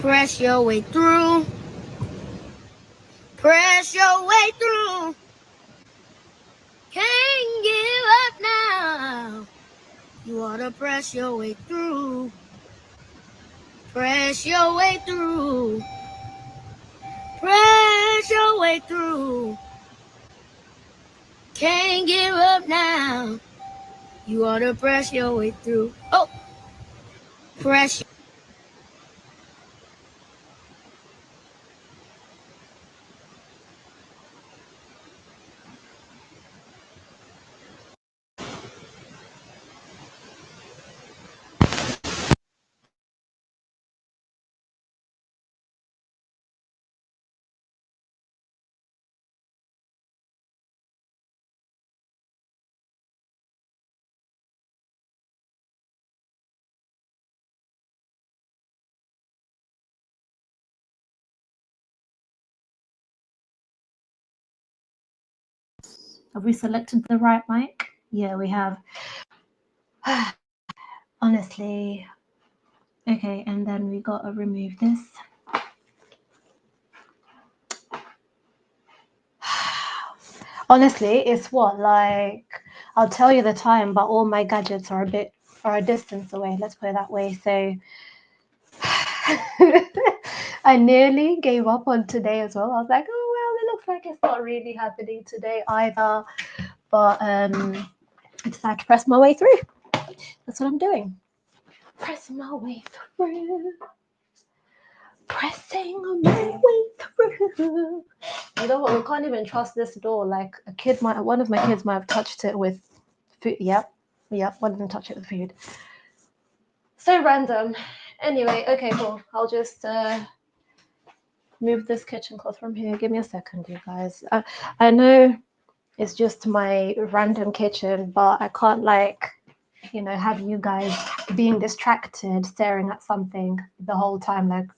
Press your way through. Press your way through. Can't give up now. You ought to press your way through. Press your way through. Press your way through. Can't give up now. You ought to press your way through. Oh, press. Have we selected the right mic? Yeah, we have. Honestly. Okay, and then we got to remove this. Honestly, it's what, like, I'll tell you the time, but all my gadgets are a distance away. Let's put it that way. So I nearly gave up on today as well. I was like, oh, well, it looks like it's not really happening today either. But I decided to press my way through. That's what I'm doing. Pressing my way through. Pressing my way through. You know what? We can't even trust this door. Like one of my kids might have touched it with food. Yep. One of them touched it with food. So random. Anyway, okay, cool. I'll just move this kitchen cloth from here. Give me a second, you guys. I know it's just my random kitchen, but I can't have you guys being distracted, staring at something the whole time. Like,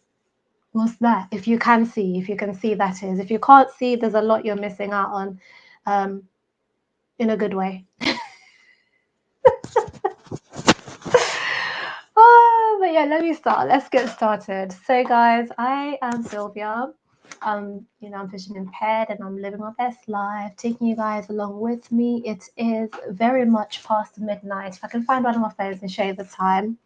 what's that? If you can see that is. If you can't see, there's a lot you're missing out on, in a good way. But yeah, let me start. Let's get started. So guys, I am Sylvia. I'm vision impaired and I'm living my best life, taking you guys along with me. It is very much past midnight. If I can find one of my phones and show you the time.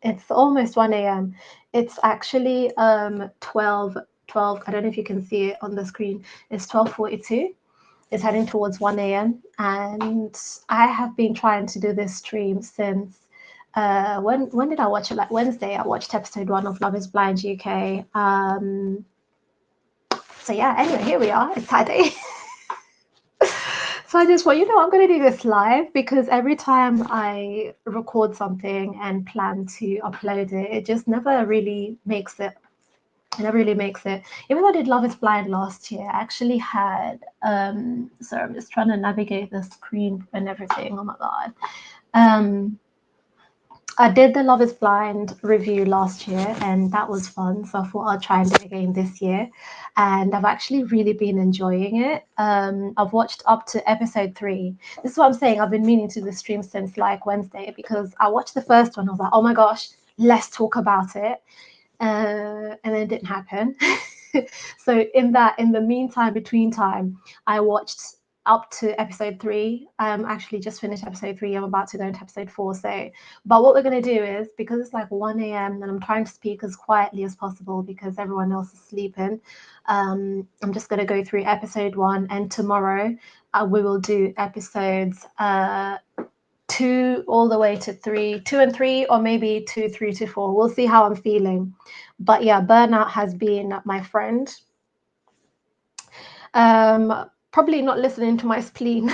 It's almost 1 a.m. It's actually 12. I don't know if you can see it on the screen. It's 12:42. It's heading towards 1 a.m. and I have been trying to do this stream since when did I watch it? Like Wednesday, I watched episode 1 of Love is Blind UK. So yeah, anyway, here we are. It's Saturday. So I just thought, I'm going to do this live because every time I record something and plan to upload it, it just never really makes it. It never really makes it. Even though I did Love is Blind last year, I actually had, sorry, I'm just trying to navigate the screen and everything. Oh my God. I did the Love is Blind review last year and that was fun. So I thought I'll try and do it again this year. And I've actually really been enjoying it. I've watched up to episode 3. This is what I'm saying. I've been meaning to do the stream since like Wednesday because I watched the first one. I was like, oh my gosh, let's talk about it. And then it didn't happen. So in the meantime, between time, I watched up to episode 3. Actually just finished episode 3. I'm about to go into episode 4. So, but what we're going to do is, because it's like 1 a.m. and I'm trying to speak as quietly as possible because everyone else is sleeping, I'm just going to go through episode 1, and tomorrow we will do episodes 2 all the way to 3, 2 and 3, or maybe 2, 3 to 4. We'll see how I'm feeling. But yeah, burnout has been my friend. Probably not listening to my spleen.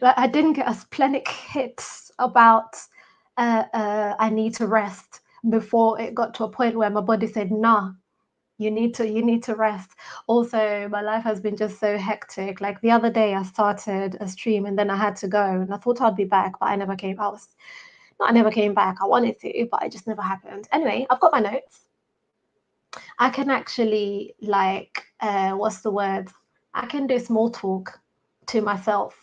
Like, I didn't get a splenic hit about I need to rest before it got to a point where my body said, nah, you need to rest. Also, my life has been just so hectic. Like the other day I started a stream and then I had to go and I thought I'd be back, but I never came. I never came back. I wanted to, but it just never happened. Anyway, I've got my notes. I can actually what's the word? I can do small talk to myself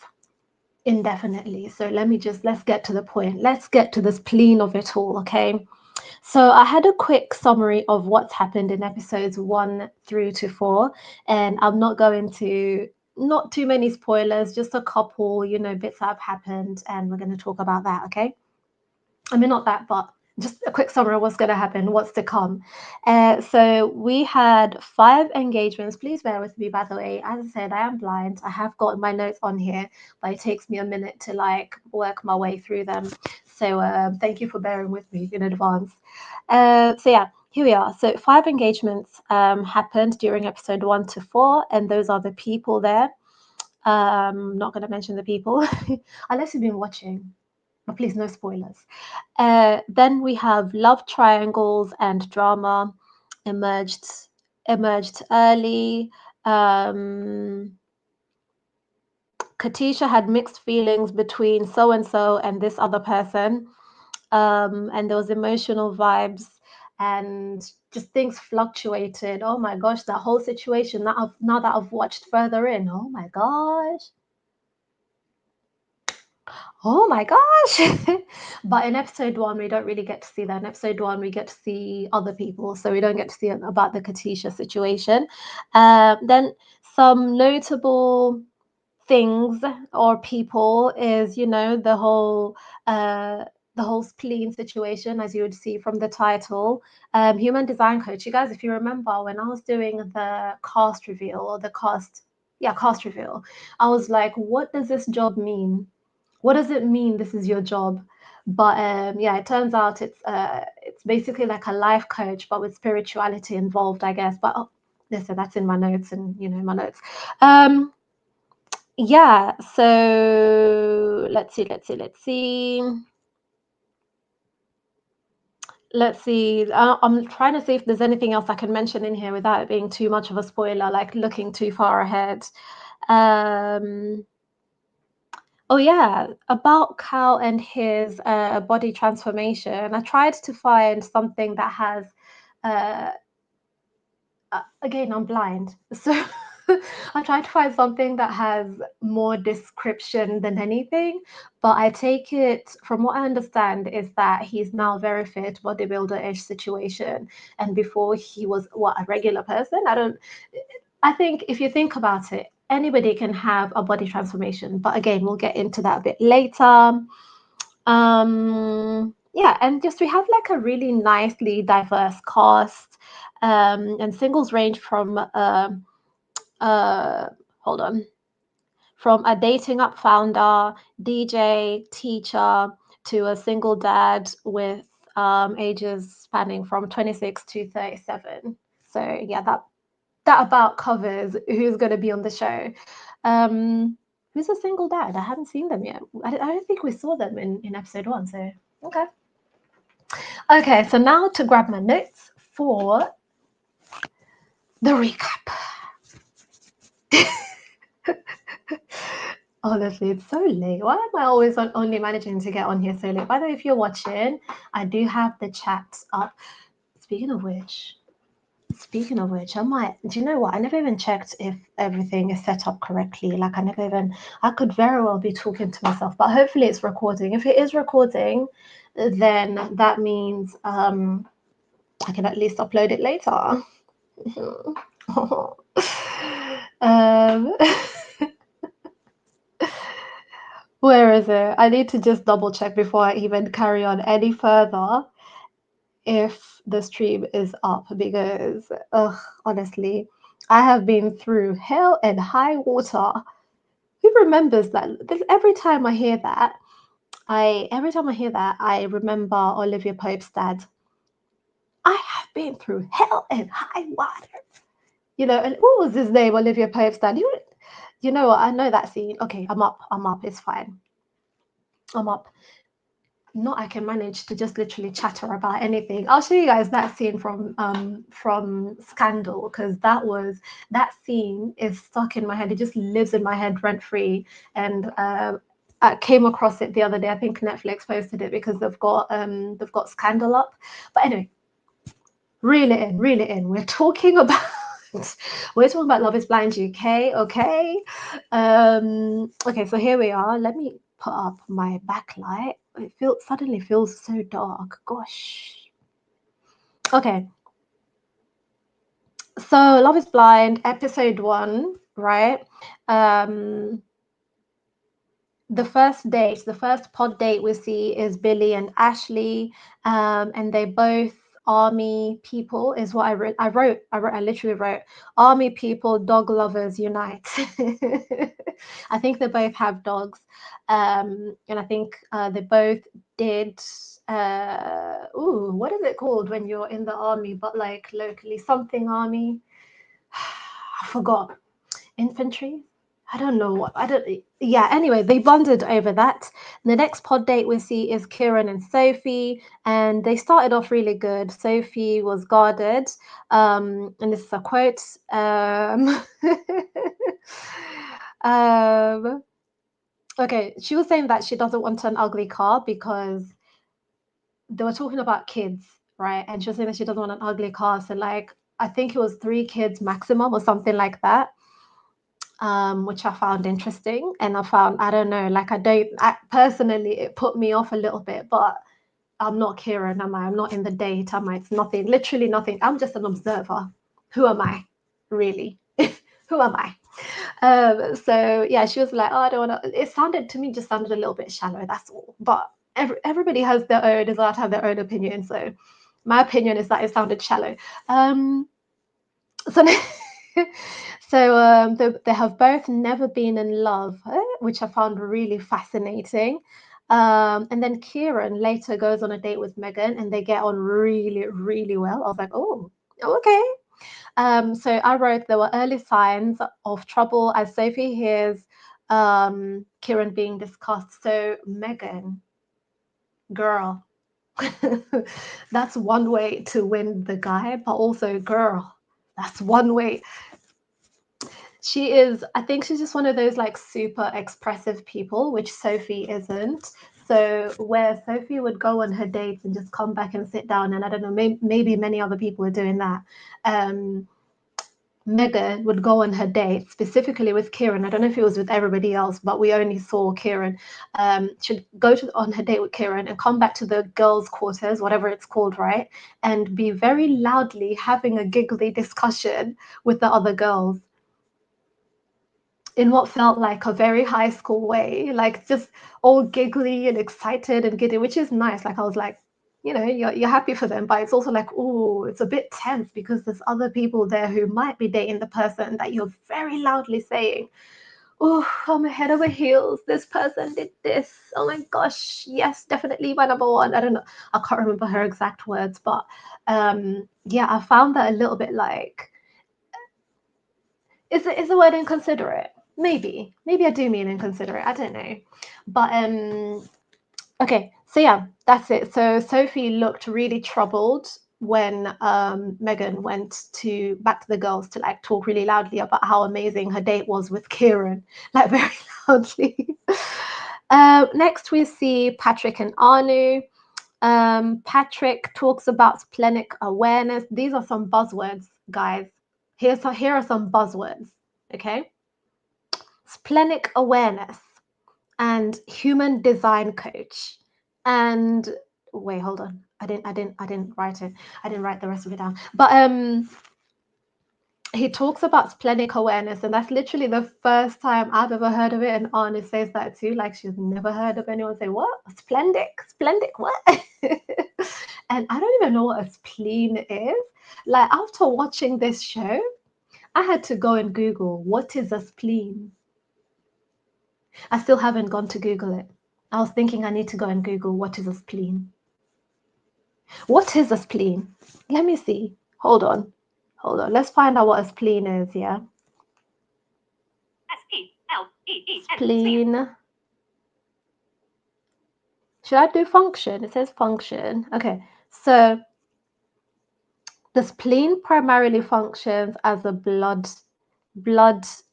indefinitely. So let's get to the point. Let's get to the spleen of it all, okay? So I had a quick summary of what's happened in episodes 1 through to 4, and I'm not going to, not too many spoilers, just a couple, bits that have happened, and we're going to talk about that, okay? I mean, not that, but just a quick summary of what's going to happen, what's to come. So we had 5 engagements. Please bear with me, by the way. As I said, I am blind. I have got my notes on here, but it takes me a minute to like work my way through them. So thank you for bearing with me in advance. So yeah, here we are. So 5 engagements happened during episode 1 to 4, and those are the people there. Not going to mention the people unless you've been watching. But please, no spoilers. Then we have love triangles and drama emerged early. Katisha had mixed feelings between so and so and this other person, and there was emotional vibes and just things fluctuated. Oh my gosh, that whole situation. Now that I've watched further in, oh my gosh. Oh my gosh. But in episode 1, we don't really get to see that. In episode 1, we get to see other people. So we don't get to see about the Katisha situation. Then some notable things or people is, the whole spleen situation, as you would see from the title. Human design coach. You guys, if you remember when I was doing the cast reveal or cast reveal, I was like, what does this job mean? What does it mean this is your job? But yeah, it turns out it's basically like a life coach, but with spirituality involved, I guess. But listen, that's in my notes and my notes. Yeah, so let's see. I'm trying to see if there's anything else I can mention in here without it being too much of a spoiler, like looking too far ahead. Oh yeah, about Cal and his body transformation. I tried to find something that has, uh, again, I'm blind, so I tried to find something that has more description than anything. But I take it from what I understand is that he's now very fit, bodybuilder-ish situation, and before he was what, a regular person. I think if you think about it, anybody can have a body transformation, but again, we'll get into that a bit later. Yeah, and just we have like a really nicely diverse cast, and singles range from uh, hold on, from a dating app founder, DJ, teacher, to a single dad with ages spanning from 26 to 37. So yeah, that about covers who's going to be on the show. Who's a single dad? I haven't seen them yet. I don't think we saw them in episode 1. So okay. Okay, so now to grab my notes for the recap. Honestly, it's so late. Why am I always only managing to get on here so late? By the way, if you're watching, I do have the chat up. Speaking of which, I might, do you know what? I never even checked if everything is set up correctly. Like, I could very well be talking to myself, but hopefully it's recording. If it is recording, then that means I can at least upload it later. um, where is it? I need to just double check before I even carry on any further if the stream is up, because honestly, I have been through hell and high water. Who remembers that? Every time I hear that, I remember Olivia Pope's dad. I have been through hell and high water. And what was his name? Olivia Pope's dad. You know what? I know that scene. Okay, I'm up. It's fine. I'm up. Not I can manage to just literally chatter about anything. I'll show you guys that scene from Scandal, because that scene is stuck in my head. It just lives in my head rent free. And I came across it the other day. I think Netflix posted it because they've got Scandal up. But anyway, reel it in. We're talking about Love is Blind UK. Okay. Okay, so here we are. Let me put up my backlight. It suddenly feels so dark. Gosh. Okay. So Love is Blind, episode 1, right? Um, the first pod date we see is Billy and Ashley, and they both army people is what I literally wrote army people, dog lovers unite. I think they both have dogs, and I think they both did. What is it called when you're in the army, but like locally something army? I forgot. Infantry. I don't know what I don't. Yeah. Anyway, they bonded over that. The next pod date we see is Kieran and Sophie, and they started off really good. Sophie was guarded, and this is a quote. Um, okay, she was saying that she doesn't want an ugly car because they were talking about kids, right? And she was saying that she doesn't want an ugly car. So like, I think it was 3 kids maximum or something like that. Which I found interesting. And I found, I don't know, like personally, it put me off a little bit, but I'm not Kieran, am I? I'm not in the date, am I? It's nothing, literally nothing. I'm just an observer. Who am I, really? Who am I? So yeah, she was like, oh, I don't want to. It sounded to me just sounded a little bit shallow. That's all. But everybody has their own, is allowed to have their own opinion. So my opinion is that it sounded shallow. So they have both never been in love, which I found really fascinating. And then Kieran later goes on a date with Megan, and they get on really, really well. I was like, oh, okay. So I wrote there were early signs of trouble as Sophie hears Kieran being discussed. So Megan, girl, that's one way to win the guy, but also, girl, that's one way. She is, I think she's just one of those like super expressive people, which Sophie isn't. So where Sophie would go on her dates and just come back and sit down, and I don't know, maybe many other people are doing that. Megan would go on her date, specifically with Kieran. I don't know if it was with everybody else, but we only saw Kieran. She'd go on her date with Kieran and come back to the girls' quarters, whatever it's called, right? And be very loudly having a giggly discussion with the other girls in what felt like a very high school way, like just all giggly and excited and giddy, which is nice. Like I was like, you know, you're happy for them, but it's also like, oh, it's a bit tense because there's other people there who might be dating the person that you're very loudly saying, oh, I'm head over heels. This person did this. Oh my gosh, yes, definitely my number one. I don't know. I can't remember her exact words, but yeah, I found that a little bit like, is the word inconsiderate? Maybe I do mean inconsiderate. I don't know, but okay. So yeah, that's it. So Sophie looked really troubled when Megan went back to the girls to like talk really loudly about how amazing her date was with Kieran, like very loudly. Next we see Patrick and Anu. Patrick talks about splenic awareness. These are some buzzwords, guys. Here are some buzzwords, okay? Splenic awareness and human design coach. And wait, hold on. I didn't write it. I didn't write the rest of it down. But he talks about splenic awareness, and that's literally the first time I've ever heard of it. And Anna says that too, like she's never heard of anyone say, what? Splenic, what? And I don't even know what a spleen is. Like after watching this show, I had to go and Google, what is a spleen? I still haven't gone to Google it. I was thinking I need to go and Google, what is a spleen? What is a spleen? Let me see. Hold on. Let's find out what a spleen is, yeah? Spleen. Should I do function? It says function. Okay, so the spleen primarily functions as a blood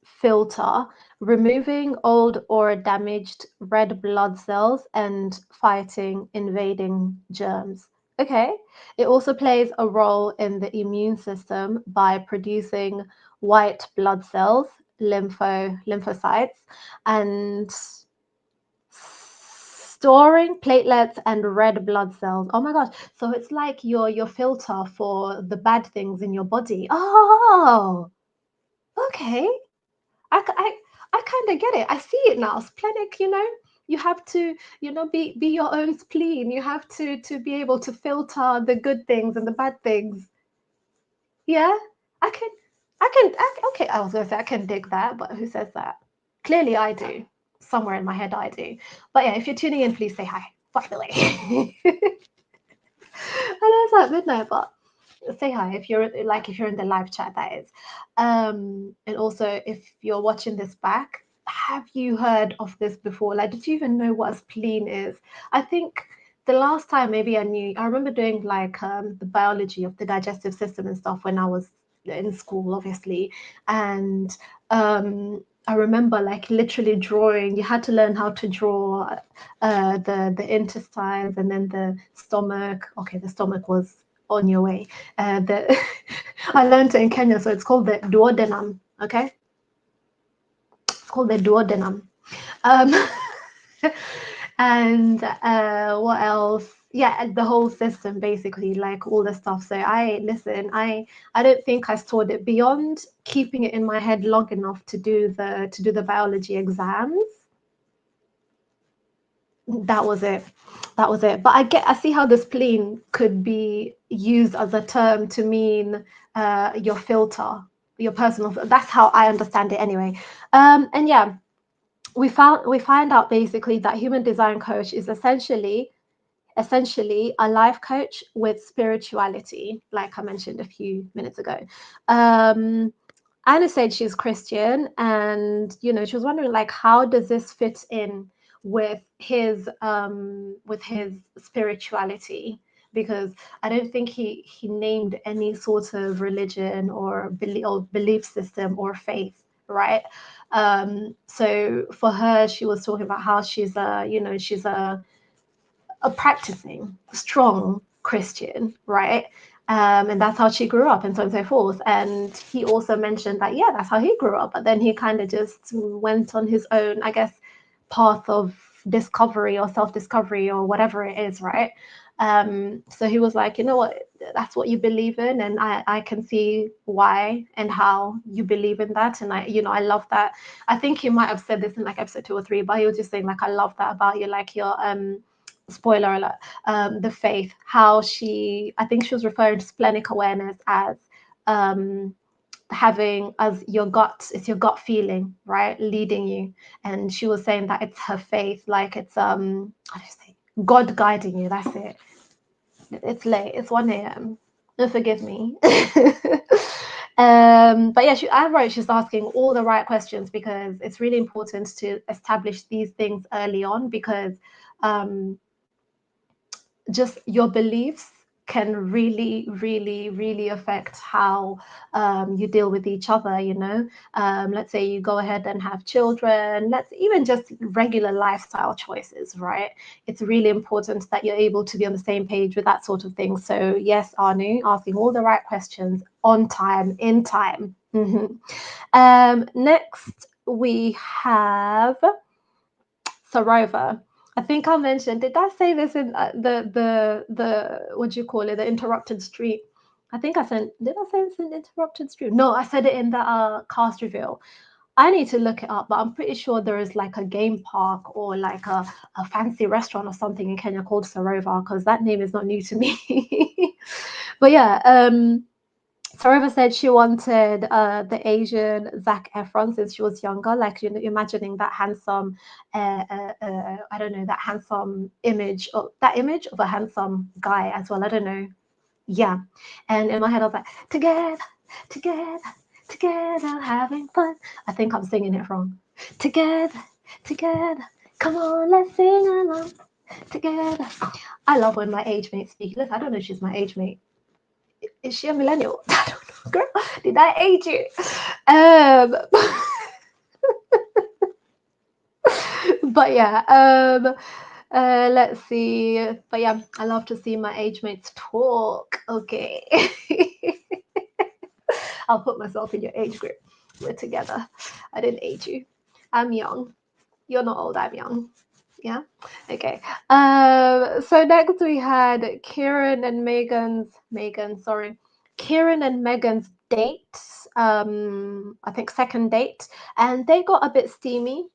filter, removing old or damaged red blood cells and fighting invading germs. Okay, it also plays a role in the immune system by producing white blood cells, lymphocytes, and storing platelets and red blood cells. Oh my gosh. So it's like your filter for the bad things in your body. Oh, okay. I, I, I kind of get it. I see it now. Splenic, you have to, be your own spleen. You have to be able to filter the good things and the bad things. Yeah, I can, okay, I was gonna say I can dig that, but who says that? Clearly I do. Somewhere in my head I do. But yeah, if you're tuning in, please say hi. By the way. I know it's like midnight, but say hi if you're in the live chat, that is. And also if you're watching this back, have you heard of this before? Like, did you even know what a spleen is? I think the last time maybe I remember doing like the biology of the digestive system and stuff when I was in school, obviously. And I remember like literally drawing. You had to learn how to draw the intestines and then the stomach. Okay, the stomach was on your way. I learned it in Kenya, so it's called the duodenum. Okay, it's called the duodenum. Um, and what else? Yeah, the whole system basically, like all the stuff. So I don't think I stored it beyond keeping it in my head long enough to do the biology exams. That was it. But I see how the spleen could be used as a term to mean your filter, your personal. That's how I understand it anyway. And yeah, we find out basically that human design coach is essentially a life coach with spirituality, like I mentioned a few minutes ago. Anna said she's Christian, and she was wondering like how does this fit in with his spirituality, because I don't think he named any sort of religion or belief system or faith, right? So for her, she was talking about how she's a practicing, strong Christian, right? And that's how she grew up, and so on and so forth. And he also mentioned that, yeah, that's how he grew up. But then he kind of just went on his own, I guess, path of discovery or self-discovery or whatever it is, right? So he was like, you know what, that's what you believe in, and I can see why and how you believe in that. And I love that. I think he might have said this in like episode 2 or 3, but he was just saying like, I love that about you, like your spoiler alert, the faith, how I think she was referring to splenic awareness as having as it's your gut feeling, right, leading you. And she was saying that it's her faith, like it's how do you say, God guiding you. That's it. It's late, it's 1 a.m. Forgive me. But yeah, I wrote she's asking all the right questions, because it's really important to establish these things early on, because just your beliefs can really, really, really affect how you deal with each other. Let's say you go ahead and have children, let's even just regular lifestyle choices, right? It's really important that you're able to be on the same page with that sort of thing. So yes, Anu, asking all the right questions on time, in time. Next we have Sarova. I think I mentioned, did I say this in the what do you call it, the interrupted stream? Did I say this in interrupted stream? No, I said it in the cast reveal. I need to look it up, but I'm pretty sure there is like a game park or like a fancy restaurant or something in Kenya called Sarova, because that name is not new to me. But yeah, Sarova said she wanted the Asian Zac Efron since she was younger, like imagining that handsome, I don't know, that handsome image of a handsome guy as well. I don't know, yeah. And in my head, I was like, together, together, together, having fun. I think I'm singing it wrong. Together, together, come on, let's sing along. Together. I love when my age mates speak. Listen, I don't know if she's my age mate. Is she a millennial? I don't know, girl. Did I age you? But yeah, let's see. But yeah, I love to see my age mates talk. Okay. I'll put myself in your age group. We're together. I didn't age you. I'm young. You're not old, I'm young. Yeah. Okay. So next we had Kieran and Megan's date. I think second date, and they got a bit steamy.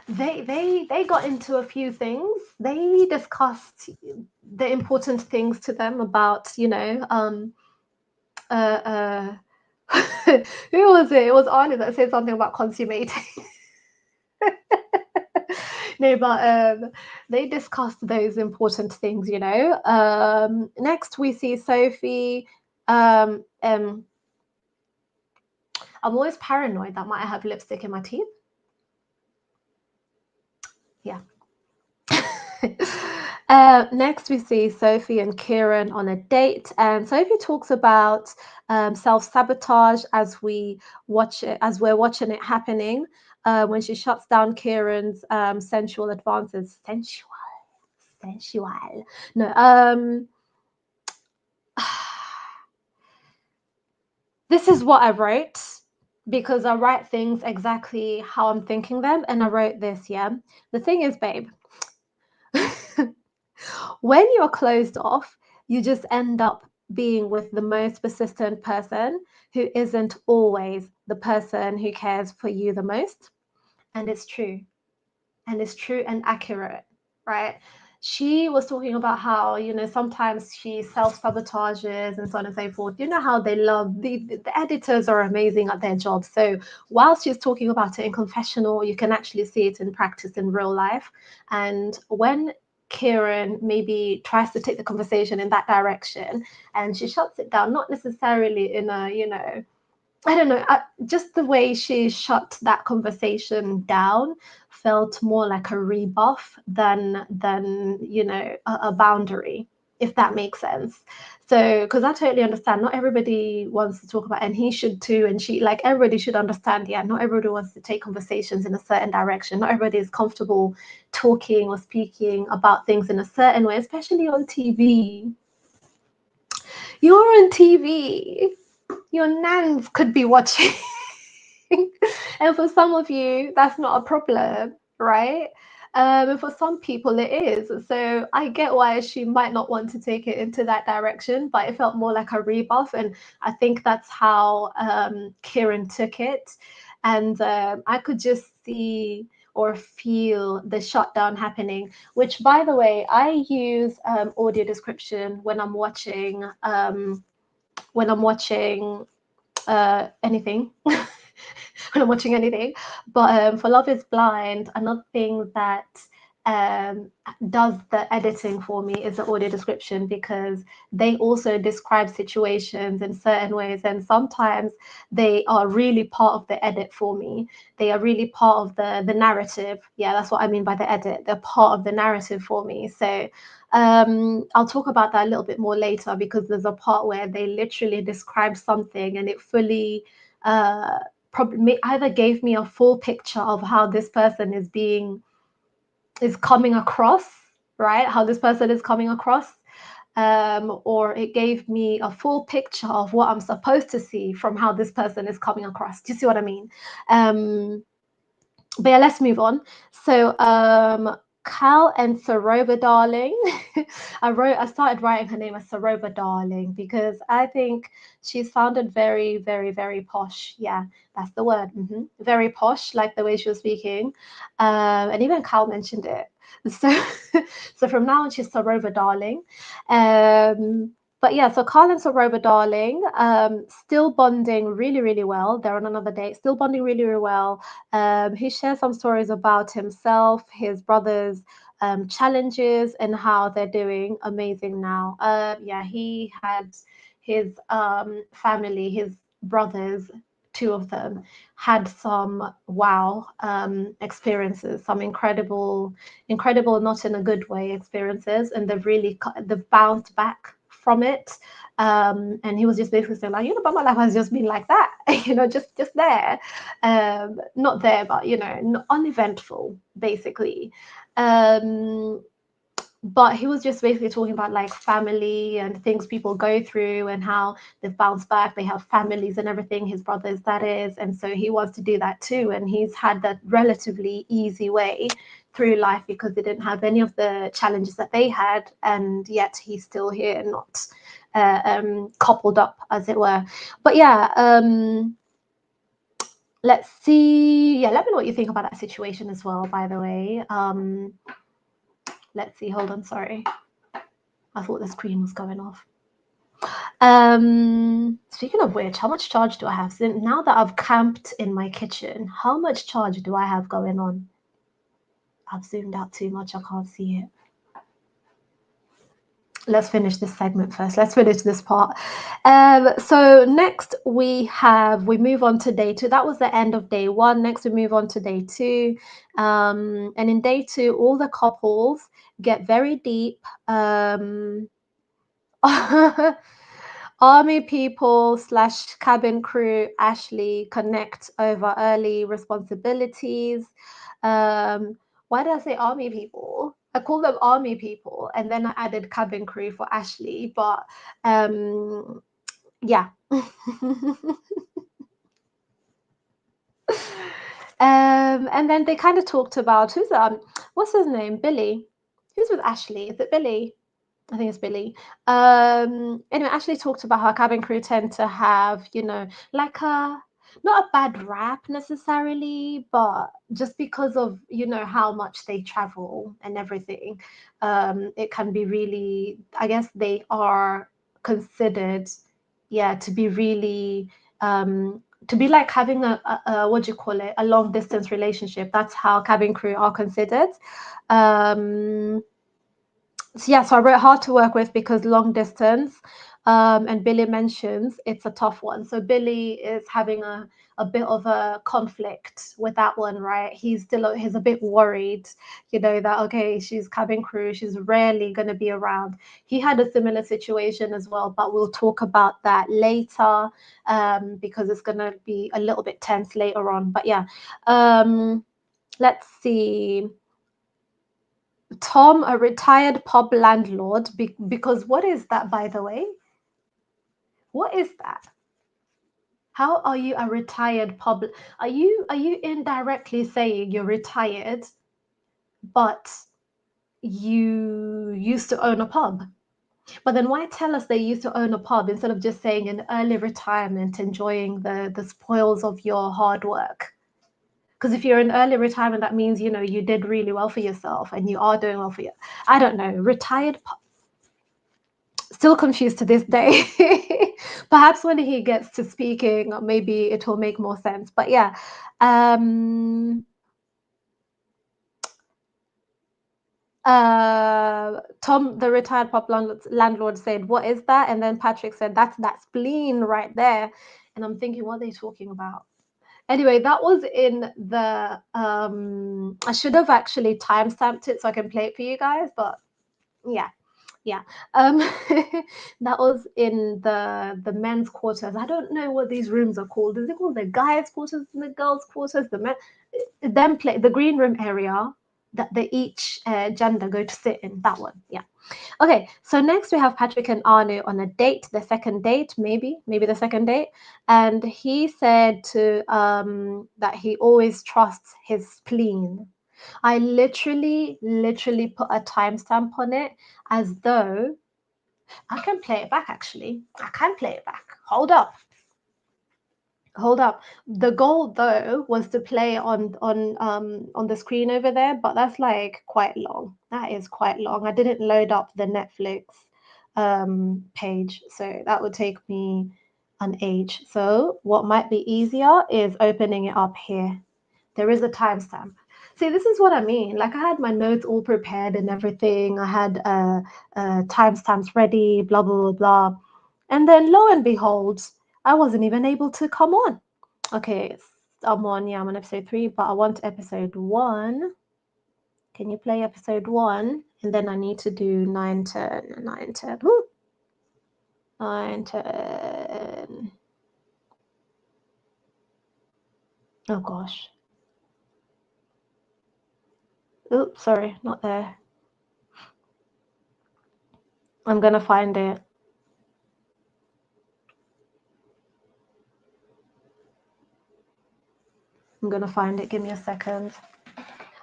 They got into a few things. They discussed the important things to them about, uh, who was it? It was Arnie that said something about consummating. No, but they discussed those important things, Next, we see Sophie. I'm always paranoid that might have lipstick in my teeth. Yeah. Next, we see Sophie and Kieran on a date, and Sophie talks about self-sabotage as we're watching it happening. When she shuts down Kieran's sensual advances. Sensual. No. This is what I wrote because I write things exactly how I'm thinking them, and I wrote this. Yeah. The thing is, babe. When you're closed off, you just end up being with the most persistent person who isn't always the person who cares for you the most. And it's true. And it's true and accurate, right? She was talking about how, sometimes she self-sabotages and so on and so forth. You know how they love the editors are amazing at their job. So while she's talking about it in confessional, you can actually see it in practice in real life. And when Kieran maybe tries to take the conversation in that direction and she shuts it down, not necessarily in a, I don't know, just the way she shut that conversation down felt more like a rebuff than a boundary, if that makes sense. So, because I totally understand, not everybody wants to talk about, and he should too, and she, like, everybody should understand, yeah, not everybody wants to take conversations in a certain direction. Not everybody is comfortable talking or speaking about things in a certain way, especially on TV. You're on TV. Your nans could be watching. And for some of you, that's not a problem, right? And for some people, it is. So I get why she might not want to take it into that direction, but it felt more like a rebuff. And I think that's how Kieran took it. And I could just see or feel the shutdown happening, which, by the way, I use audio description when I'm watching anything. When I'm watching anything. But for Love is Blind, another thing that does the editing for me is the audio description, because they also describe situations in certain ways, and sometimes they are really part of the edit for me. They are really part of the narrative. Yeah, that's what I mean by the edit. They're part of the narrative for me. So I'll talk about that a little bit more later, because there's a part where they literally describe something and it fully probably either gave me a full picture of how this person is coming across, right? How this person is coming across, or it gave me a full picture of what I'm supposed to see from how this person is coming across. Do you see what I mean? But yeah, let's move on. So Cal and Saroba Darling. I started writing her name as Saroba Darling because I think she sounded very, very, very posh. Yeah, that's the word. Very posh, like the way she was speaking. And even Cal mentioned it. So from now on, she's Saroba Darling. But yeah, so Carl and Saroba Darling, still bonding really, really well. They're on another date, still bonding really, really well. He shares some stories about himself, his brothers' challenges, and how they're doing amazing now. Yeah, he had his family, his brothers, two of them, had some wow experiences, some incredible, not in a good way experiences, and they've bounced back from it. And he was just basically saying, like, but my life has just been like that, just there, not there, but uneventful, basically. but he was just basically talking about like family and things people go through and how they've bounced back, they have families and everything, his brothers that is, and so he wants to do that too, and he's had that relatively easy way through life because they didn't have any of the challenges that they had, and yet he's still here, not coupled up as it were. But yeah, let's see. Yeah, let me know what you think about that situation as well, by the way. Let's see, hold on, sorry, I thought the screen was going off. Speaking of which, how much charge do I have? So now that I've camped in my kitchen, how much charge do I have going on? I've zoomed out too much, I can't see it. Let's finish this segment first. Let's finish this part. So next we move on to day 2. That was the end of day 1. Next we move on to day 2. And in day 2, all the couples get very deep. Army people / cabin crew Ashley connect over early responsibilities. Why did I say army people? I call them army people, and then I added cabin crew for Ashley. But yeah. And then they kind of talked about what's his name? Billy. Who's with Ashley? Is it Billy? I think it's Billy. Anyway, Ashley talked about how cabin crew tend to have, like not a bad rap necessarily, but just because of, how much they travel and everything, it can be really, I guess they are considered, to be really, to be like having a what do you call it, a long distance relationship. That's how cabin crew are considered. So I wrote hard to work with because long distance, and Billy mentions it's a tough one. So Billy is having a bit of a conflict with that one, right? He's a bit worried, that okay, she's cabin crew, she's rarely going to be around. He had a similar situation as well, but we'll talk about that later, because it's going to be a little bit tense later on. But yeah, let's see. Tom, a retired pub landlord, because what is that, by the way? What is that? How are you a retired pub? Are you indirectly saying you're retired, but you used to own a pub? But then why tell us they used to own a pub instead of just saying in early retirement, enjoying the spoils of your hard work? Because if you're in early retirement, that means, you did really well for yourself and you are doing well for you. I don't know. Retired still confused to this day. Perhaps when he gets to speaking, maybe it will make more sense. But yeah, Tom, the retired pub landlord, said, "What is that?" And then Patrick said, "That's that spleen right there." And I'm thinking, what are they talking about? Anyway, that was in the. I should have actually timestamped it so I can play it for you guys, but yeah. That was in the men's quarters. I don't know what these rooms are called. Is it called the guys' quarters and the girls' quarters? The green room area that each gender go to sit in. That one, yeah. Okay, so next we have Patrick and Arno on a date, the second date, maybe the second date, and he said to that he always trusts his spleen. I literally put a timestamp on it as though I can play it back. Actually, I can play it back. Hold up. The goal though was to play on the screen over there, but that's like quite long. That is quite long. I didn't load up the Netflix page, so that would take me an age. So what might be easier is opening it up here. There is a timestamp. See, this is what I mean. Like I had my notes all prepared and everything. I had timestamps ready, blah, blah, blah, blah. And then lo and behold, I wasn't even able to come on. Okay, I'm on episode 3, but I want episode 1. Can you play episode 1? And then I need to do 9, 10, 9, 10. Woo! 9, 10. Oh gosh. Oops, sorry, not there. I'm gonna find it. I'm gonna find it. Give me a second.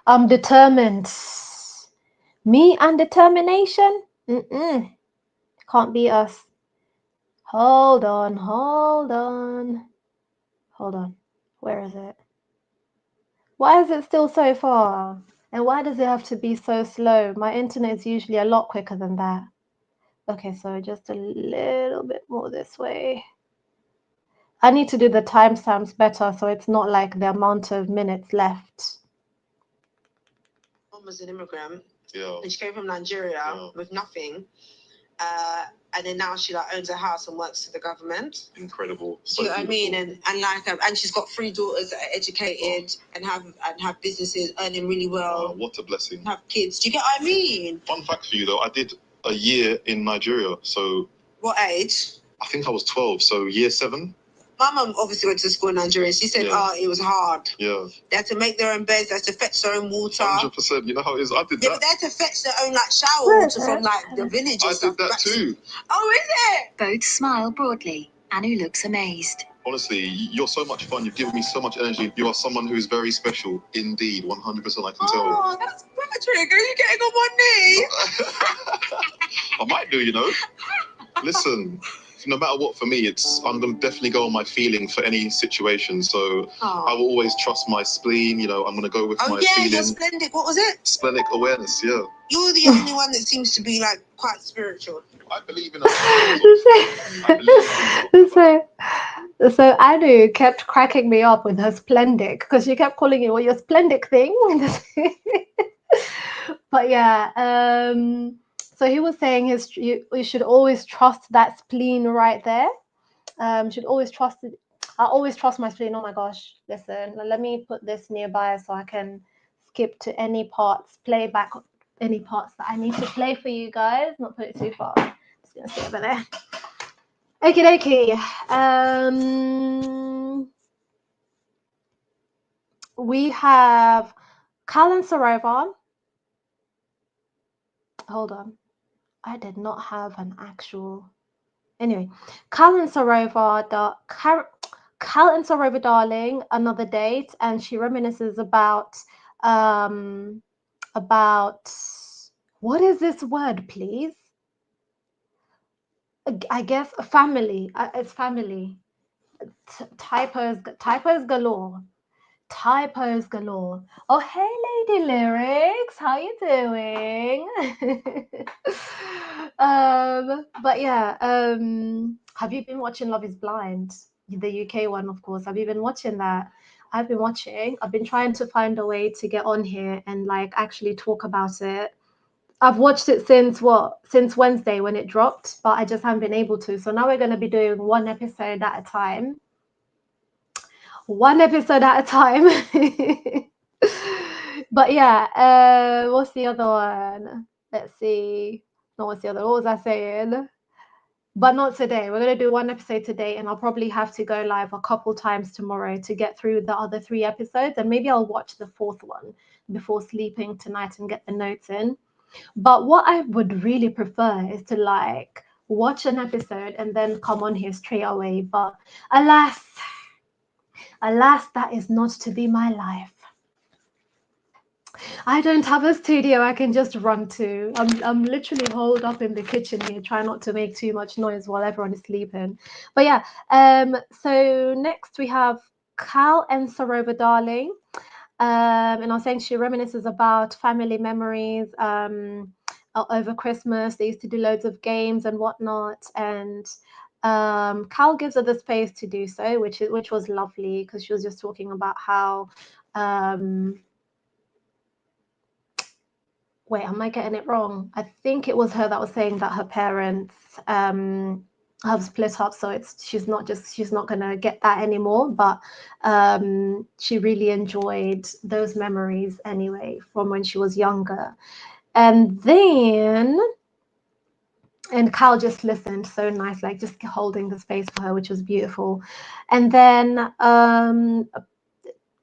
I'm determined. Me and determination? Can't beat us. Hold on, hold on. Hold on. Where is it? Why is it still so far? And why does it have to be so slow? My internet is usually a lot quicker than that. Okay, so just a little bit more this way. I need to do the timestamps better so it's not like the amount of minutes left. Mom was an immigrant. Yeah. And she came from Nigeria with nothing. And then now she like owns a house and works for the government. Incredible. Do you know what I mean? And like and she's got 3 daughters that are educated and have businesses earning really well. What a blessing. Have kids. Do you get what I mean? Fun fact for you though, I did a year in Nigeria. So What age? I think I was 12, so year 7. My mum obviously went to school in Nigeria. She said, it was hard. Yeah. They had to make their own beds, they had to fetch their own water. 100%. You know how it is? I did that. But they had to fetch their own like shower water from like the village or I stuff. did that too. Oh, is it? Both smile broadly. Anu looks amazed. Honestly, you're so much fun. You've given me so much energy. You are someone who's very special. Indeed, 100% I can tell. Oh, that's Patrick. Are you getting on one knee? I might do, you know. Listen, no matter what, for me, I'm going to definitely go on my feeling for any situation. So I will always trust my spleen. You know, I'm going to go with my feeling. You're splendid. What was it? Splenic awareness, yeah. You're the only one that seems to be like quite spiritual. I believe in it. So Anu kept cracking me up with her splendic because she kept calling it your splendic thing. But yeah, so he was saying you should always trust that spleen right there. Should always trust it. I always trust my spleen. Oh my gosh, listen, let me put this nearby so I can skip to any parts, play back any parts that I need to play for you guys, not put it too far. Just gonna stay over there. Okie dokie. We have Cal and Sarova. Hold on. I did not have an actual. Anyway, Cal and Sarova, darling, another date, and she reminisces about what is this word, please? I guess family. It's family. Typos galore. Typos galore. Oh, hey, Lady Lyrics, how you doing? But yeah, have you been watching Love is Blind? The UK one, of course. Have you been watching that? I've been watching. I've been trying to find a way to get on here and like actually talk about it. I've watched it since Wednesday when it dropped, but I just haven't been able to. So now we're going to be doing one episode at a time. But yeah, what's the other one? Let's see. No, what's the other? What was I saying? But not today. We're going to do one episode today, and I'll probably have to go live a couple times tomorrow to get through the other 3 episodes, and maybe I'll watch the 4th one before sleeping tonight and get the notes in. But what I would really prefer is to like watch an episode and then come on here straight away. But alas, that is not to be my life. I don't have a studio I can just run to. I'm literally holed up in the kitchen here, trying not to make too much noise while everyone is sleeping. But yeah, so next we have Cal and Sarova Darling. And I was saying she reminisces about family memories over Christmas. They used to do loads of games and whatnot, and Cal gives her the space to do so, which was lovely because she was just talking about how wait, am I getting it wrong? I think it was her that was saying that her parents have split up, so she's not gonna get that anymore, but she really enjoyed those memories anyway from when she was younger. And Cal just listened so nice, like just holding the space for her, which was beautiful. And then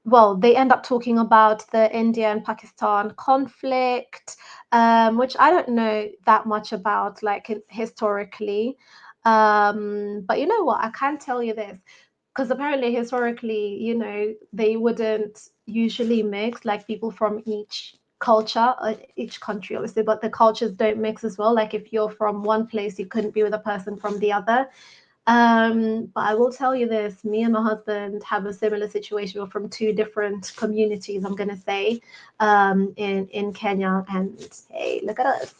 well, they end up talking about the India and Pakistan conflict, which I don't know that much about, like historically. But you know what? I can tell you this, because apparently historically, you know, they wouldn't usually mix, like people from each culture, each country, obviously, but the cultures don't mix as well. Like if you're from one place, you couldn't be with a person from the other. But I will tell you this, me and my husband have a similar situation. We're from two different communities, I'm gonna say, in Kenya, and hey, look at us.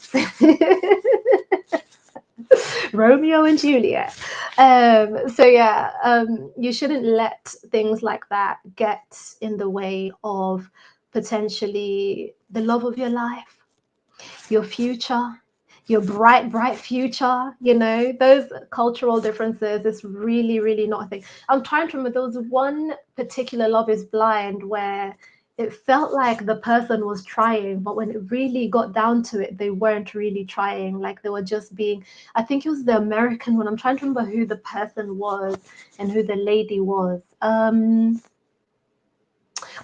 Romeo and Juliet. So yeah, you shouldn't let things like that get in the way of potentially the love of your life, your future, your bright, bright future. You know, those cultural differences is really, really not a thing. I'm trying to remember, there was one particular Love is Blind where it felt like the person was trying, but when it really got down to it, they weren't really trying. Like they were just being, I think it was the American one. I'm trying to remember who the person was and who the lady was.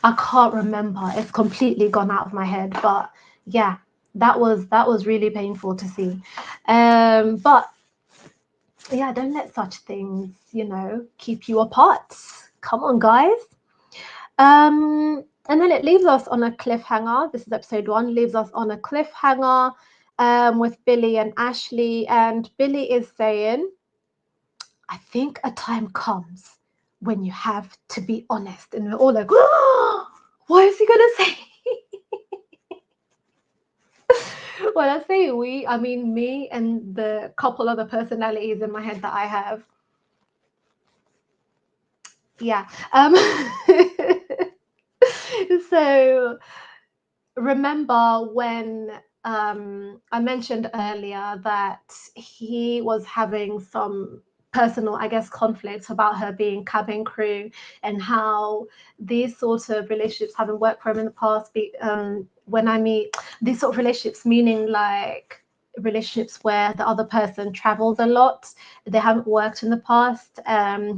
I can't remember. It's completely gone out of my head. But yeah, that was really painful to see. But yeah, don't let such things, you know, keep you apart. Come on, guys. And then it leaves us on a cliffhanger. This is episode 1, leaves us on a cliffhanger with Billy and Ashley. And Billy is saying, I think a time comes when you have to be honest. And we're all like, oh, what is he going to say? When I say we, I mean me and the couple other personalities in my head that I have. Yeah. So remember when I mentioned earlier that he was having some personal, I guess, conflicts about her being cabin crew, and how these sort of relationships haven't worked for him in the past. When I mean these sort of relationships, meaning like relationships where the other person travels a lot, they haven't worked in the past.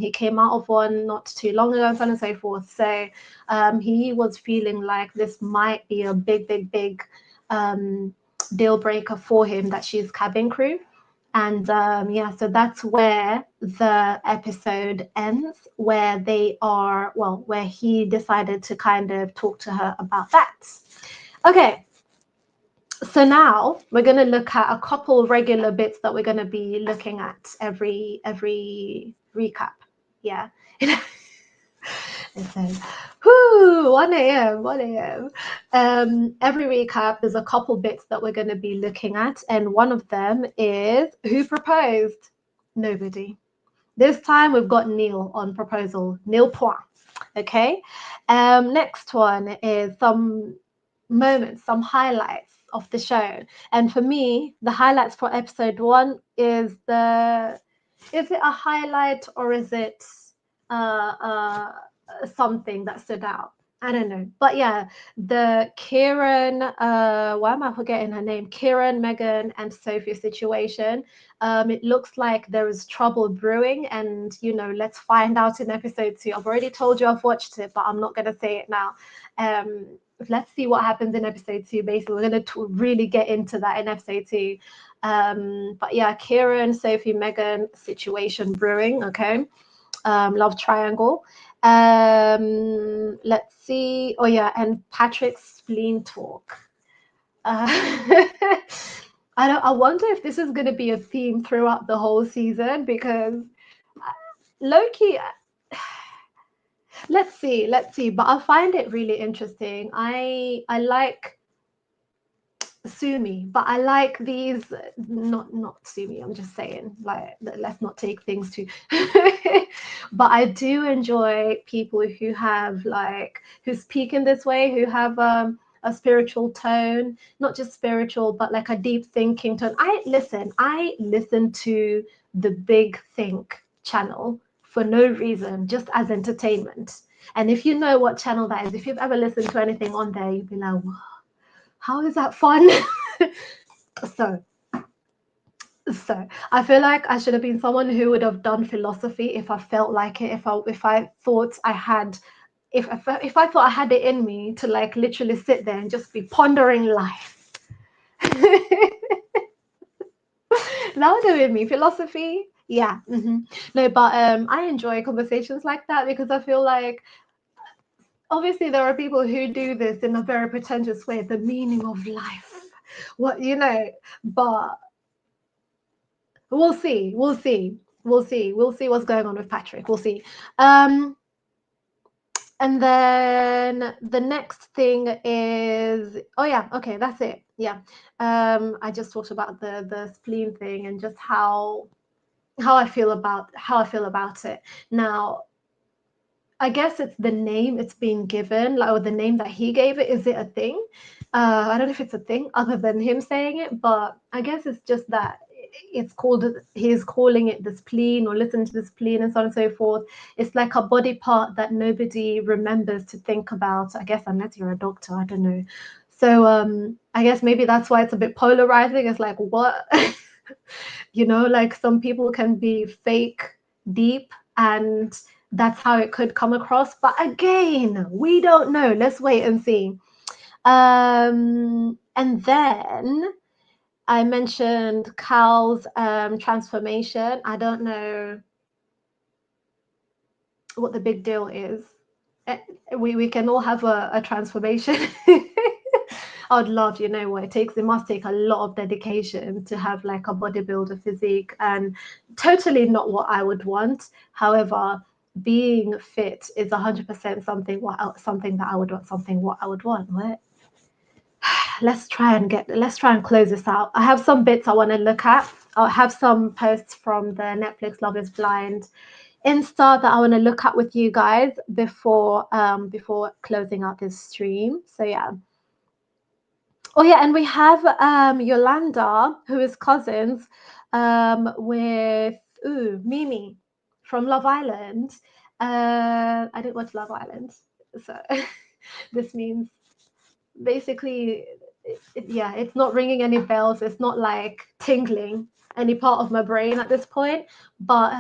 He came out of one not too long ago, so on and so forth. So he was feeling like this might be a big deal breaker for him, that she's cabin crew. And yeah, so that's where the episode ends, where they are, well, where he decided to kind of talk to her about that. Okay, so now we're going to look at a couple regular bits that we're going to be looking at every recap. Yeah. It says, whoo, 1 a.m., 1 a.m. Every recap, there's a couple bits that we're going to be looking at. And one of them is, who proposed? Nobody. This time we've got Neil on proposal. Neil point. Okay. Next one is some moments, some highlights of the show. And for me, the highlights for episode 1 is is it a highlight or is it something that stood out? I don't know. But yeah, the Kieran, why am I forgetting her name? Kieran, Megan, and Sophie situation. It looks like there is trouble brewing, and you know, let's find out in episode 2. I've already told you I've watched it, but I'm not going to say it now. Let's see what happens in episode 2. Basically, we're going to really get into that in episode 2. But yeah, Kieran, Sophie, Megan situation brewing. Okay. Love triangle. Let's see. Oh yeah, and Patrick's spleen talk. I wonder if this is going to be a theme throughout the whole season, because Loki. Let's see. But I find it really interesting. I like Sumi, but I like these, not Sumi, I'm just saying, like, let's not take things too but I do enjoy people who have who speak in this way, who have a spiritual tone, not just spiritual, but like a deep thinking tone. I listen to the Big Think channel for no reason, just as entertainment. And if you know what channel that is, if you've ever listened to anything on there, you'd be like, whoa, how is that fun? So I feel like I should have been someone who would have done philosophy if I felt like it, if I thought I had if I thought I had it in me to like literally sit there and just be pondering life. That would have been me. Philosophy, yeah. No, but I enjoy conversations like that because I feel like obviously there are people who do this in a very pretentious way, the meaning of life, what, you know, but we'll see what's going on with Patrick. We'll see. And then the next thing is, oh yeah, okay, that's it. Yeah. I just talked about the spleen thing and just how I feel about it. Now, I guess it's the name it's being given, like, or the name that he gave it. Is it a thing? I don't know if it's a thing other than him saying it, but I guess it's just that it's called, he's calling it the spleen, or listen to the spleen, and so on and so forth. It's like a body part that nobody remembers to think about, I guess, unless you're a doctor. I don't know. So I guess maybe that's why it's a bit polarizing. It's like, what? You know, like some people can be fake deep, and that's how it could come across. But again, we don't know. Let's wait and see. And then I mentioned Cal's transformation. I don't know what the big deal is. We can all have a transformation. I would love, you know what, it must take a lot of dedication to have like a bodybuilder physique, and totally not what I would want. However, being fit is 100% something that I would want. What? Let's try and close this out. I have some bits I want to look at. I'll have some posts from the Netflix Love is Blind Insta that I want to look at with you guys before closing out this stream. So yeah. Oh yeah, and we have Yolanda, who is cousins with Mimi from Love Island. I didn't watch Love Island, so this means basically, it's not ringing any bells. It's not like tingling any part of my brain at this point. But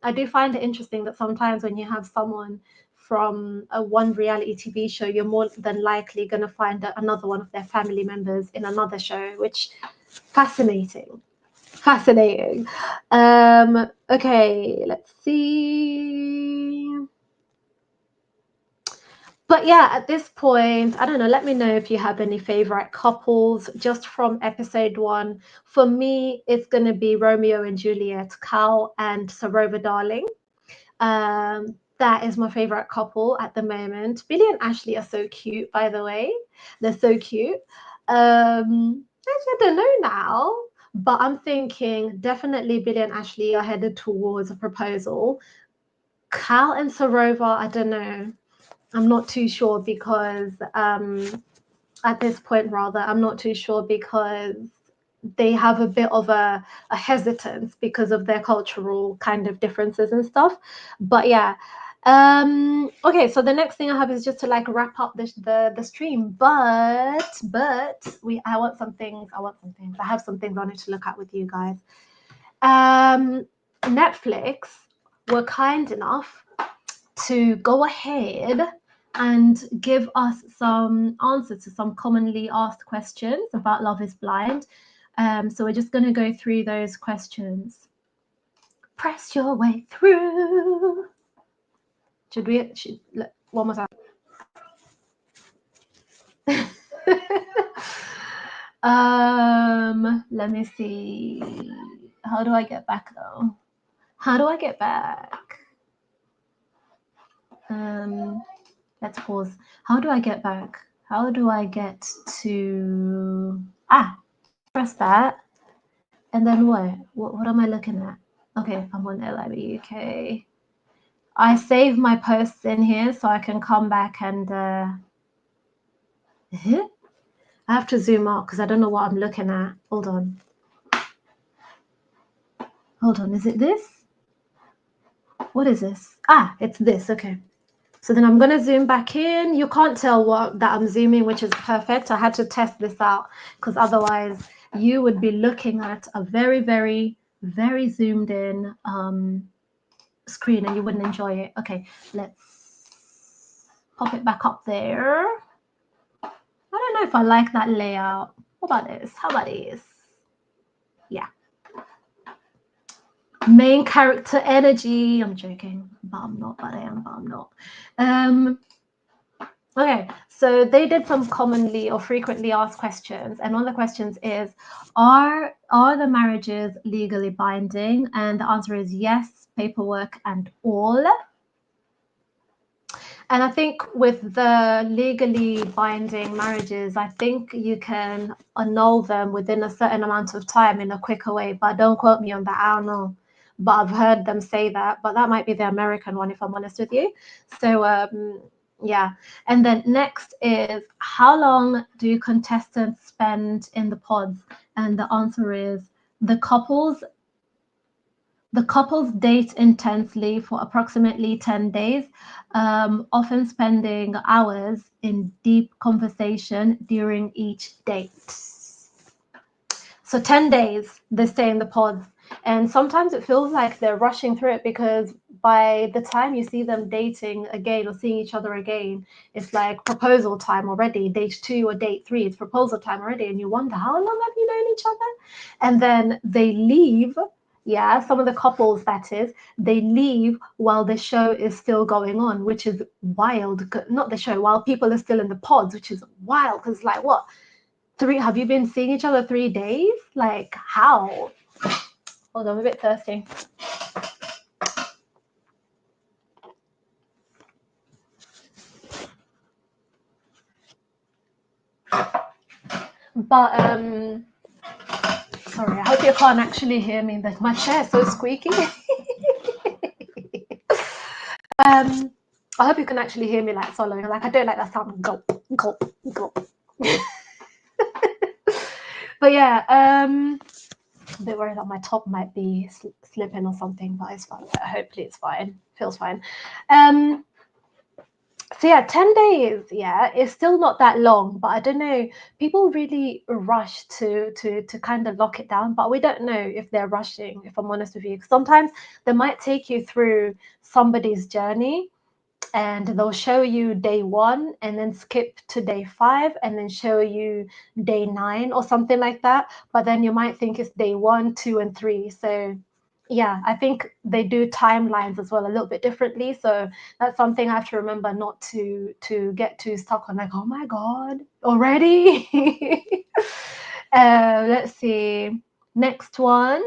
I do find it interesting that sometimes when you have someone from one reality TV show, you're more than likely going to find another one of their family members in another show, which fascinating. Okay, let's see. But yeah, at this point, I don't know, let me know if you have any favorite couples just from episode 1. For me, it's going to be Romeo and Juliet, Cal and Sarova Darling. That is my favorite couple at the moment. Billy and Ashley are so cute, by the way. They're so cute. Actually, I don't know now, but I'm thinking definitely Billy and Ashley are headed towards a proposal. Cal and Sarova, I don't know. I'm not too sure because at this point, rather, I'm not too sure because they have a bit of a hesitance because of their cultural kind of differences and stuff. But yeah. Okay, so the next thing I have is just to like wrap up the stream. But I have some things I wanted to look at with you guys. Netflix were kind enough to go ahead and give us some answers to some commonly asked questions about Love is Blind. So we're just going to go through those questions. Press your way through. One more time. Let me see. How do I get back though? How do I get back? Let's pause. How do I get back? How do I get to... press that. And then what? What am I looking at? Okay, I'm on LIB UK. I save my posts in here so I can come back and... I have to zoom out because I don't know what I'm looking at. Hold on. Is it this? What is this? It's this. Okay. So then I'm going to zoom back in. You can't tell that I'm zooming, which is perfect. I had to test this out because otherwise you would be looking at a very, very, very zoomed in screen and you wouldn't enjoy it. Okay, let's pop it back up there. I don't know if I like that layout. What about this? How about this? Yeah. Main character energy. I'm joking, but I'm not. But I am, but I'm not. Okay, so they did some commonly or frequently asked questions, and one of the questions is, are the marriages legally binding? And the answer is yes, paperwork and all. And I think with the legally binding marriages, I think you can annul them within a certain amount of time in a quicker way, but don't quote me on that, I don't know. But I've heard them say that, but that might be the American one, if I'm honest with you. So, yeah. And then next is, how long do contestants spend in the pods? And the answer is, the couples date intensely for approximately 10 days, often spending hours in deep conversation during each date. So 10 days they stay in the pods. And sometimes it feels like they're rushing through it, because by the time you see them dating again or seeing each other again, it's like proposal time already. Date 2 or date 3, it's proposal time already. And you wonder, how long have you known each other? And then they leave. Yeah, some of the couples, that is, they leave while the show is still going on, which is wild. Not the show, while people are still in the pods, which is wild. Because like, what? Have you been seeing each other 3 days? Like, how? Hold on, I'm a bit thirsty. But sorry, I hope you can't actually hear me. But my chair is so squeaky. I hope you can actually hear me like swallowing. Like, I don't like that sound. Gulp, gulp, gulp. But yeah, a bit worried that my top might be slipping or something, but it's fine. Hopefully it's fine. Feels fine. So yeah, 10 days, yeah, it's still not that long, but I don't know, people really rush to kind of lock it down, but we don't know if they're rushing, if I'm honest with you. Sometimes they might take you through somebody's journey, and they'll show you day 1 and then skip to day 5 and then show you day 9 or something like that, but then you might think it's day 1, 2 and 3. So yeah, I think they do timelines as well a little bit differently. So that's something I have to remember, not to get too stuck on, like, oh my God, already? Let's see. Next one.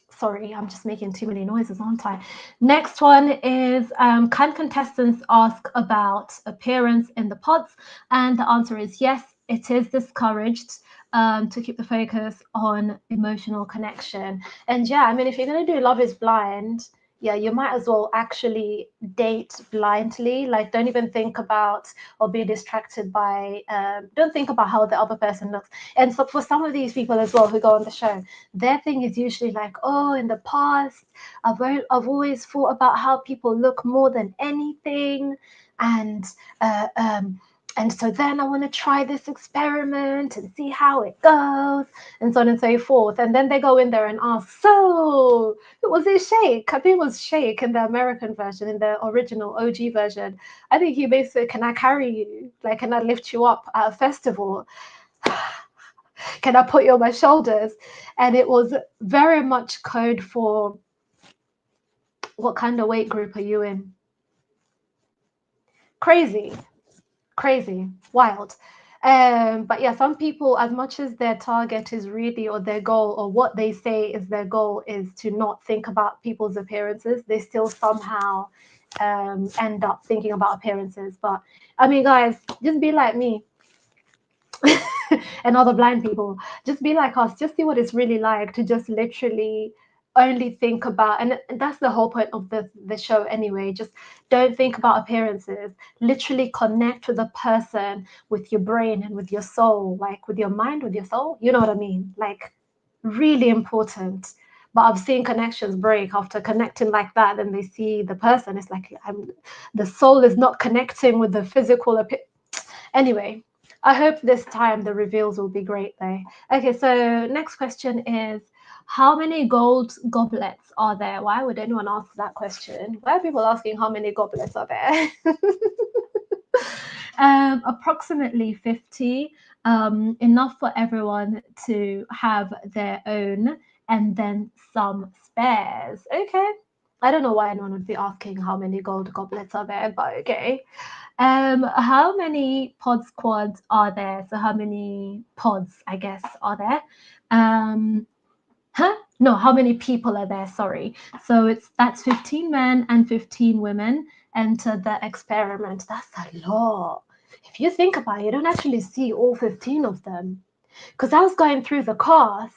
Sorry, I'm just making too many noises, aren't I? Next one is, can contestants ask about appearance in the pods? And the answer is yes, it is discouraged to keep the focus on emotional connection. And yeah, I mean, if you're going to do Love is Blind, yeah, you might as well actually date blindly. Like, don't even think about or be distracted by, don't think about how the other person looks. And so for some of these people as well who go on the show, their thing is usually like, oh, in the past, I've always thought about how people look more than anything. And so then I want to try this experiment and see how it goes, and so on and so forth. And then they go in there and ask, so was it Shake? I think it was Shake in the American version, in the original OG version. I think he basically, can I carry you? Like, can I lift you up at a festival? Can I put you on my shoulders? And it was very much code for, what kind of weight group are you in? Crazy, wild. But yeah, some people, as much as their target is really, or their goal, or what they say is their goal, is to not think about people's appearances, they still somehow end up thinking about appearances. But I mean, guys, just be like me. And other blind people, just be like us, just see what it's really like to just literally only think about, and that's the whole point of the show anyway, just don't think about appearances, literally connect with a person, with your brain and with your soul, like with your mind, with your soul, you know what I mean? Like, really important. But I've seen connections break after connecting like that, and they see the person, it's like, the soul is not connecting with the physical anyway. I hope this time the reveals will be great though. Okay, so next question is, How many gold goblets are there? Why would anyone ask that question? Why are people asking how many goblets are there? Approximately 50, enough for everyone to have their own, and then some spares. Okay. I don't know why anyone would be asking how many gold goblets are there, but okay. How many pod squads are there? So how many pods, I guess, are there? No, how many people are there? Sorry. So that's 15 men and 15 women enter the experiment. That's a lot. If you think about it, you don't actually see all 15 of them. Because I was going through the cast,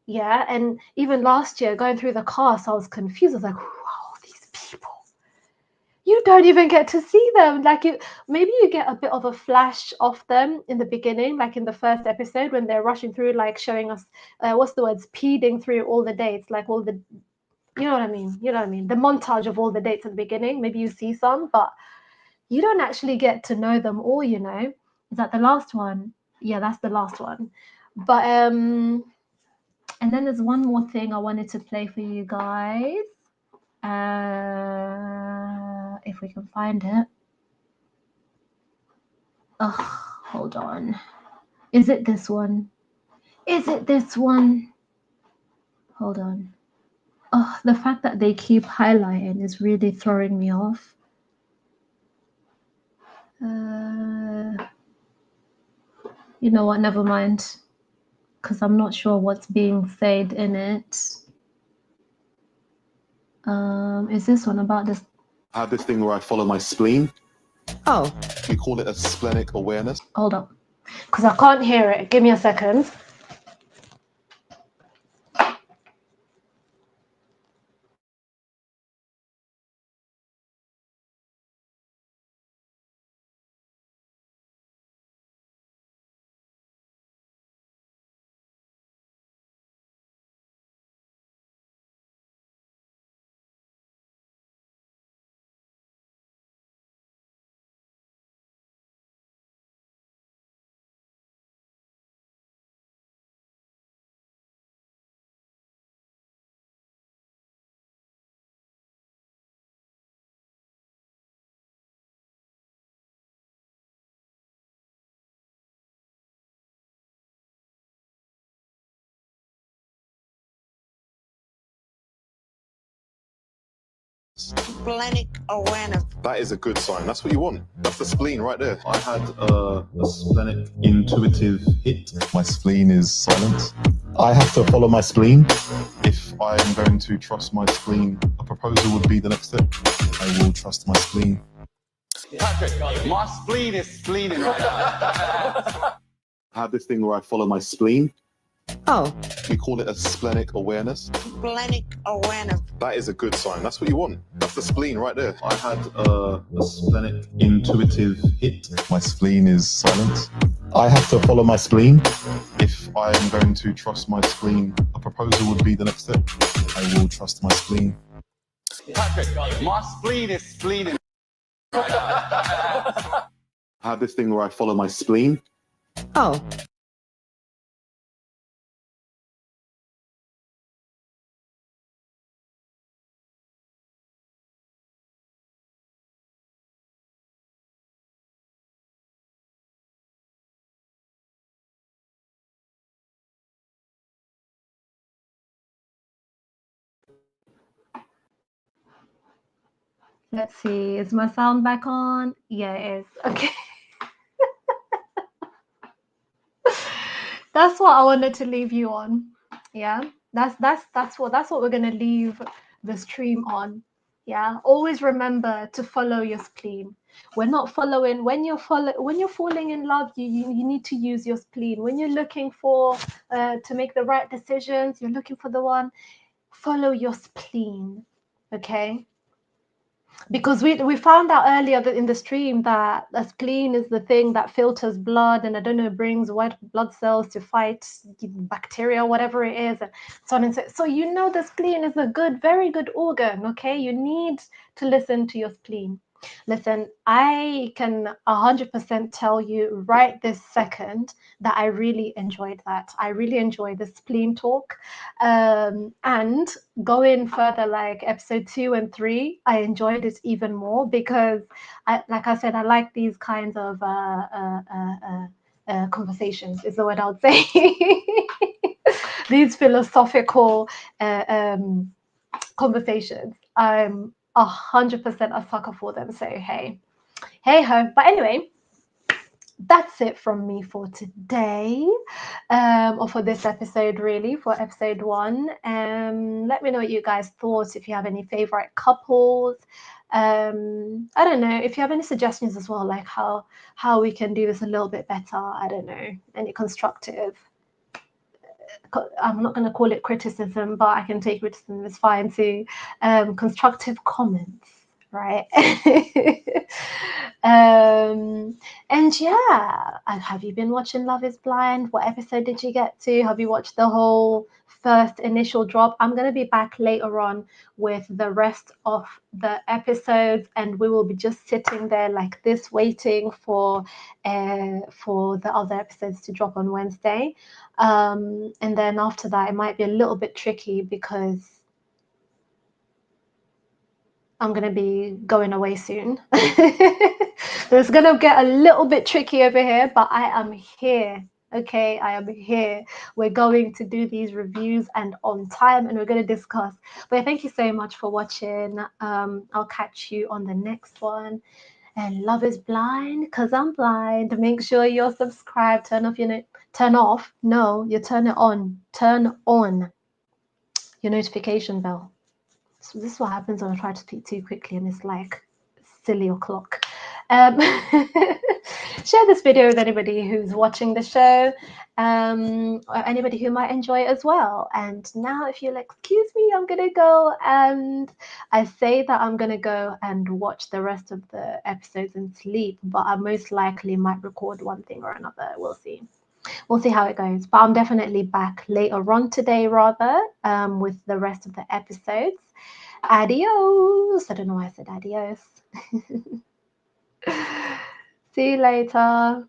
yeah, and even last year going through the cast, I was confused. I was like, who are all these people? You don't even get to see them. Like, maybe you get a bit of a flash of them in the beginning, like in the first episode when they're rushing through, like showing us what's the word, speeding through all the dates, like all the, you know what I mean, the montage of all the dates at the beginning. Maybe you see some, but you don't actually get to know them all. Is that the last one? Yeah, that's the last one. But and then there's one more thing I wanted to play for you guys. If we can find it. Oh, hold on. Is it this one? Is it this one? Hold on. Oh, the fact that they keep highlighting is really throwing me off. You know what? Never mind. Because I'm not sure what's being said in it. Is this one about this? I have this thing where I follow my spleen. Oh. We call it a splenic awareness. Hold up. Because I can't hear it. Give me a second. Splenic awareness. That is a good sign. That's what you want. That's the spleen right there. I had a splenic intuitive hit. My spleen is silent. I have to follow my spleen. If I'm going to trust my spleen, a proposal would be the next step. I will trust my spleen. Patrick, my spleen is spleening right now. I have this thing where I follow my spleen. Oh. We call it a splenic awareness. Splenic awareness. That is a good sign. That's what you want. That's the spleen right there. I had a splenic intuitive hit. My spleen is silent. I have to follow my spleen. If I'm going to trust my spleen, a proposal would be the next step. I will trust my spleen. Patrick, my spleen is spleening right now. I have this thing where I follow my spleen. Oh. Let's see. Is my sound back on? Yeah, it is. Okay. That's what I wanted to leave you on. Yeah. That's what we're gonna leave the stream on. Yeah. Always remember to follow your spleen. We're not following when you're falling in love, you need to use your spleen. When you're looking for to make the right decisions, you're looking for the one, follow your spleen. Okay. Because we found out earlier that in the stream that the spleen is the thing that filters blood and I don't know, brings white blood cells to fight bacteria, whatever it is, and so on and so the spleen is a very good organ. Okay, you need to listen to your spleen. Listen, I can 100% tell you right this second that I really enjoyed that. I really enjoyed the spleen talk. And going further, like episode 2 and 3, I enjoyed it even more because, like I said, I like these kinds of conversations, is the word I would say. These philosophical conversations. I'm 100% a sucker for them. So hey ho. But anyway, that's it from me for today, or for this episode, really, for episode 1. Let me know what you guys thought. If you have any favorite couples, I don't know if you have any suggestions as well, like how we can do this a little bit better. I don't know, any constructive. I'm not going to call it criticism, but I can take criticism, it's fine too. Constructive comments, right? And yeah, have you been watching Love is Blind? What episode did you get to? Have you watched the whole first initial drop? I'm going to be back later on with the rest of the episodes, and we will be just sitting there like this waiting for the other episodes to drop on Wednesday. And then after that, it might be a little bit tricky because I'm going to be going away soon. So it's going to get a little bit tricky over here, but I am here. Okay, I am here. We're going to do these reviews and on time, and we're going to discuss. But thank you so much for watching. I'll catch you on the next one. And Love is Blind, because I'm blind. Make sure you're subscribed. Turn off you turn it on. Turn on your notification bell. So this is what happens when I try to speak too quickly and it's like silly o'clock. Share this video with anybody who's watching the show, or anybody who might enjoy it as well. And now if you'll excuse me, I'm going to go, and I say that I'm going to go and watch the rest of the episodes and sleep, but I most likely might record one thing or another. We'll see. We'll see how it goes. But I'm definitely back later on today, rather, with the rest of the episodes. Adios. I don't know why I said adios. See you later.